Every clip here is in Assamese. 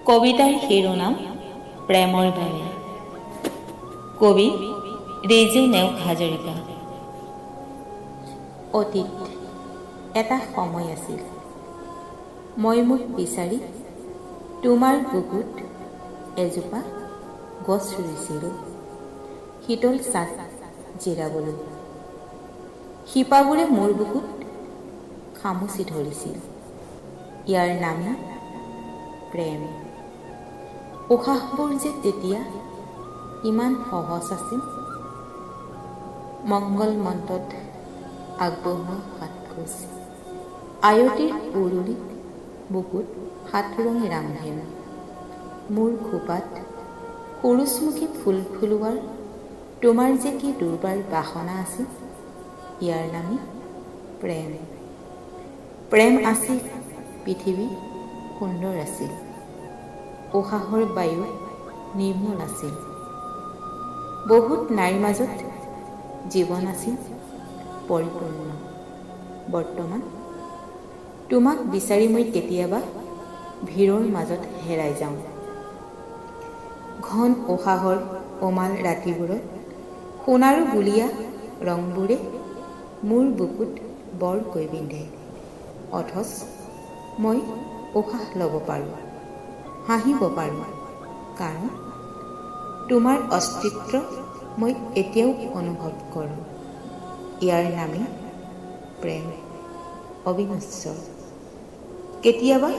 কবিতাৰ শিৰোনাম প্ৰেমৰ বাবে। কবি ৰিজু নেওগ হাজৰিকা। অতীত এটা সময় আছিল, মই মোক বিচাৰি তোমাৰ বুকুত এজোপা গছ ৰুইছিলোঁ, শীতল ছাঁ জিৰাবলৈ। শিপাবোৰে মোৰ বুকুত খামুচি ধৰিছিল, ইয়াৰ নামেই প্ৰেম। উশাহবোৰ যে তেতিয়া ইমান সহজ আছিল, মংগল মন্ত্ৰত আগবঢ়োৱা হাতখোজ, আয়তিৰ উৰুলিত বুকুত সাতৰঙী ৰামধেনু, মোৰ খোপাত সূৰুযমুখী ফুল ফুলোৱাৰ তোমাৰ যে কি দুৰ্বাৰ বাসনা আছিল, ইয়াৰ নামেই প্ৰেম। প্ৰেম আছিল, পৃথিৱী সুন্দৰ আছিল, উশাহৰ বায়ু নিৰ্মল আছিল, বহুত নাৰীৰ মাজত জীৱন আছিল পৰিপূৰ্ণ। বৰ্তমান তোমাক বিচাৰি মই কেতিয়াবা ভিৰৰ মাজত হেৰাই যাওঁ, ঘন উশাহৰ উমাল ৰাতিবোৰত সোণাৰু গুলীয়া ৰংবোৰে মোৰ বুকুত বৰকৈ বিন্ধে, অথচ মই উশাহ ল'ব পাৰোঁ, হাঁহিব পাৰোঁ, কাৰণ তোমাৰ অস্তিত্ব মই এতিয়াও অনুভৱ কৰোঁ, ইয়াৰ নামেই প্ৰেম অবিনশ্বৰ। কেতিয়াবা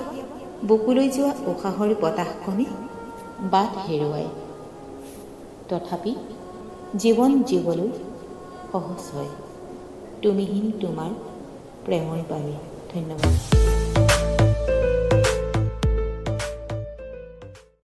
বুকুলৈ যোৱা উশাহৰ বতাহকণে বাট হেৰুৱায়, তথাপি জীৱন জীবলৈ সহজ হয়, তুমিহীন তোমাৰ প্ৰেমৰ বাবে। ধন্যবাদ।